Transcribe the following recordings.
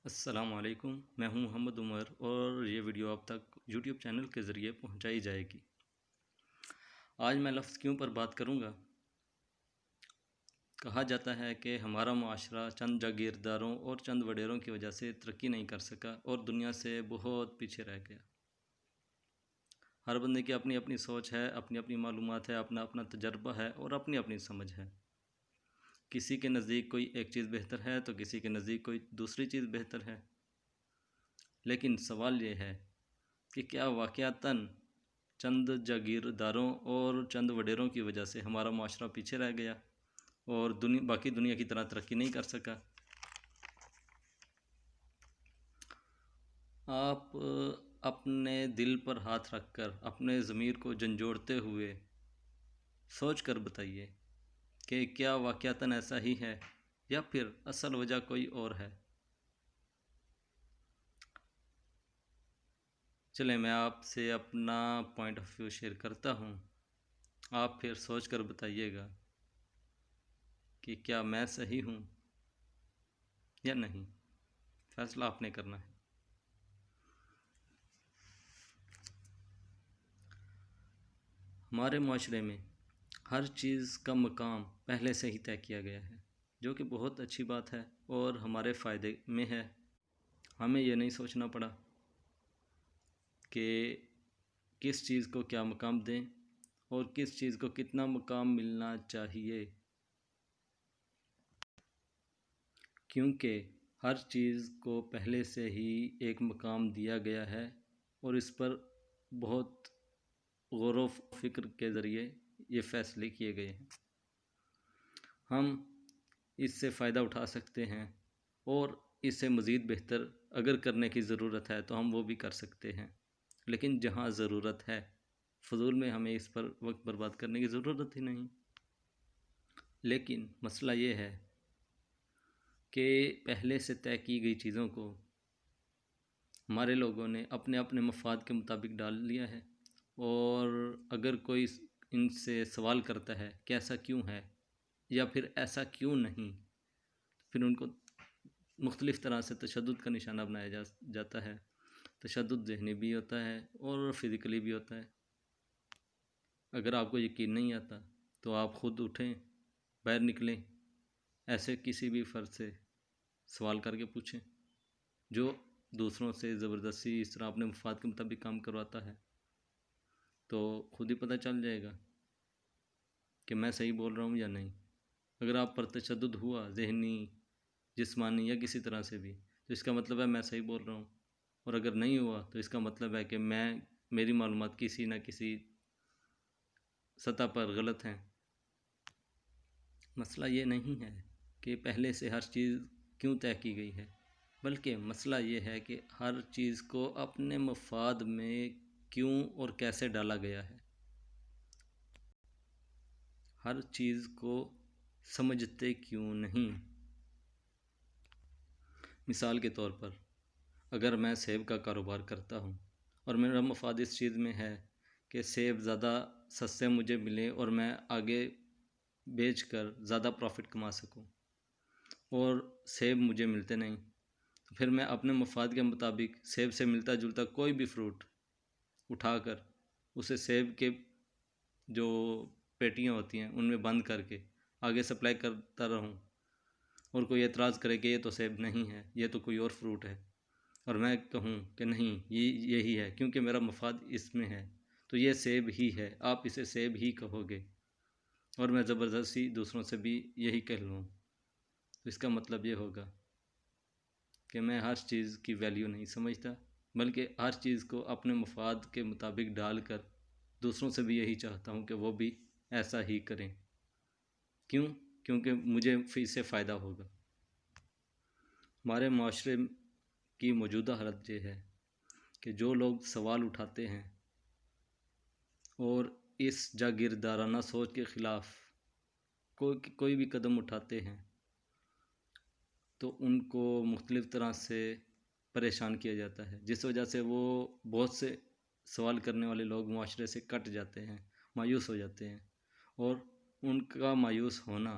السلام علیکم، میں ہوں محمد عمر اور یہ ویڈیو آپ تک یوٹیوب چینل کے ذریعے پہنچائی جائے گی۔ آج میں لفظ کیوں پر بات کروں گا۔ کہا جاتا ہے کہ ہمارا معاشرہ چند جاگیرداروں اور چند وڈیروں کی وجہ سے ترقی نہیں کر سکا اور دنیا سے بہت پیچھے رہ گیا۔ ہر بندے کی اپنی اپنی سوچ ہے، اپنی اپنی معلومات ہے، اپنا اپنا تجربہ ہے اور اپنی اپنی سمجھ ہے۔ کسی کے نزدیک کوئی ایک چیز بہتر ہے تو کسی کے نزدیک کوئی دوسری چیز بہتر ہے۔ لیکن سوال یہ ہے کہ کیا واقعتاً چند جاگیرداروں اور چند وڈیروں کی وجہ سے ہمارا معاشرہ پیچھے رہ گیا اور باقی دنیا کی طرح ترقی نہیں کر سکا؟ آپ اپنے دل پر ہاتھ رکھ کر اپنے ضمیر کو جھنجھوڑتے ہوئے سوچ کر بتائیے کہ کیا واقعتاً ایسا ہی ہے یا پھر اصل وجہ کوئی اور ہے۔ چلیں میں آپ سے اپنا پوائنٹ آف ویو شیئر کرتا ہوں، آپ پھر سوچ کر بتائیے گا کہ کیا میں صحیح ہوں یا نہیں۔ فیصلہ آپ نے کرنا ہے۔ ہمارے معاشرے میں ہر چیز کا مقام پہلے سے ہی طے کیا گیا ہے، جو کہ بہت اچھی بات ہے اور ہمارے فائدے میں ہے۔ ہمیں یہ نہیں سوچنا پڑا کہ کس چیز کو کیا مقام دیں اور کس چیز کو کتنا مقام ملنا چاہیے، کیونکہ ہر چیز کو پہلے سے ہی ایک مقام دیا گیا ہے اور اس پر بہت غور و فکر کے ذریعے یہ فیصلے کیے گئے ہیں۔ ہم اس سے فائدہ اٹھا سکتے ہیں اور اس سے مزید بہتر اگر کرنے کی ضرورت ہے تو ہم وہ بھی کر سکتے ہیں، لیکن جہاں ضرورت ہے فضول میں ہمیں اس پر وقت برباد کرنے کی ضرورت ہی نہیں۔ لیکن مسئلہ یہ ہے کہ پہلے سے طے کی گئی چیزوں کو ہمارے لوگوں نے اپنے اپنے مفاد کے مطابق ڈال لیا ہے، اور اگر کوئی ان سے سوال کرتا ہے کہ ایسا کیوں ہے یا پھر ایسا کیوں نہیں، پھر ان کو مختلف طرح سے تشدد کا نشانہ بنایا جاتا ہے۔ تشدد ذہنی بھی ہوتا ہے اور فزیکلی بھی ہوتا ہے۔ اگر آپ کو یقین نہیں آتا تو آپ خود اٹھیں، باہر نکلیں، ایسے کسی بھی فرد سے سوال کر کے پوچھیں جو دوسروں سے زبردستی اس طرح اپنے مفاد کے مطابق کام کرواتا ہے، تو خود ہی پتہ چل جائے گا کہ میں صحیح بول رہا ہوں یا نہیں۔ اگر آپ پر تشدد ہوا ذہنی، جسمانی یا کسی طرح سے بھی، تو اس کا مطلب ہے میں صحیح بول رہا ہوں، اور اگر نہیں ہوا تو اس کا مطلب ہے کہ میری معلومات کسی نہ کسی سطح پر غلط ہیں۔ مسئلہ یہ نہیں ہے کہ پہلے سے ہر چیز کیوں طے کی گئی ہے، بلکہ مسئلہ یہ ہے کہ ہر چیز کو اپنے مفاد میں کیوں اور کیسے ڈالا گیا ہے۔ ہر چیز کو سمجھتے کیوں نہیں۔ مثال کے طور پر اگر میں سیب کا کاروبار کرتا ہوں اور میرا مفاد اس چیز میں ہے کہ سیب زیادہ سستے مجھے ملے اور میں آگے بیچ کر زیادہ پروفٹ کما سکوں، اور سیب مجھے ملتے نہیں، تو پھر میں اپنے مفاد کے مطابق سیب سے ملتا جلتا کوئی بھی فروٹ اٹھا کر اسے سیب کے جو پیٹیاں ہوتی ہیں ان میں بند کر کے آگے سپلائی کرتا رہوں، اور کوئی اعتراض کرے کہ یہ تو سیب نہیں ہے، یہ تو کوئی اور فروٹ ہے، اور میں کہوں کہ نہیں یہی ہے کیونکہ میرا مفاد اس میں ہے، تو یہ سیب ہی ہے، آپ اسے سیب ہی کہو گے، اور میں زبردستی دوسروں سے بھی یہی کہہ لوں، تو اس کا مطلب یہ ہوگا کہ میں ہر چیز کی ویلیو نہیں سمجھتا، بلکہ ہر چیز کو اپنے مفاد کے مطابق ڈال کر دوسروں سے بھی یہی چاہتا ہوں کہ وہ بھی ایسا ہی کریں۔ کیونکہ مجھے اس سے فائدہ ہوگا۔ ہمارے معاشرے کی موجودہ حالت یہ ہے کہ جو لوگ سوال اٹھاتے ہیں اور اس جاگیردارانہ سوچ کے خلاف کوئی بھی قدم اٹھاتے ہیں تو ان کو مختلف طرح سے پریشان کیا جاتا ہے، جس وجہ سے وہ بہت سے سوال کرنے والے لوگ معاشرے سے کٹ جاتے ہیں، مایوس ہو جاتے ہیں، اور ان کا مایوس ہونا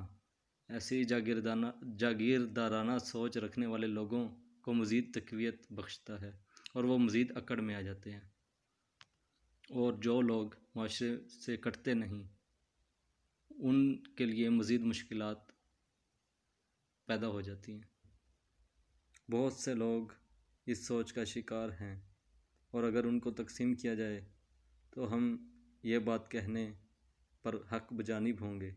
ایسی جاگیردارانہ سوچ رکھنے والے لوگوں کو مزید تقویت بخشتا ہے اور وہ مزید اکڑ میں آ جاتے ہیں، اور جو لوگ معاشرے سے کٹتے نہیں ان کے لیے مزید مشکلات پیدا ہو جاتی ہیں۔ بہت سے لوگ اس سوچ کا شکار ہیں، اور اگر ان کو تقسیم کیا جائے تو ہم یہ بات کہنے پر حق بجانب ہوں گے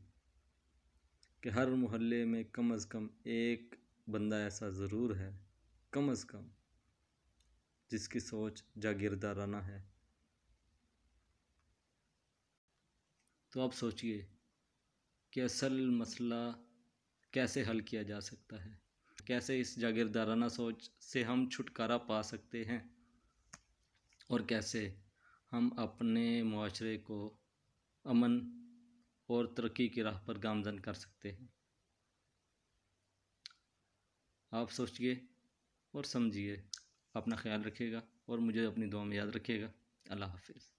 کہ ہر محلے میں کم از کم ایک بندہ ایسا ضرور ہے، کم از کم، جس کی سوچ جاگیردارانہ ہے۔ تو آپ سوچئے کہ اصل مسئلہ کیسے حل کیا جا سکتا ہے، کیسے اس جاگیردارانہ سوچ سے ہم چھٹکارا پا سکتے ہیں، اور کیسے ہم اپنے معاشرے کو امن اور ترقی کی راہ پر گامزن کر سکتے ہیں۔ آپ سوچئے اور سمجھیے۔ اپنا خیال رکھیے گا اور مجھے اپنی دعا میں یاد رکھیے گا۔ اللہ حافظ۔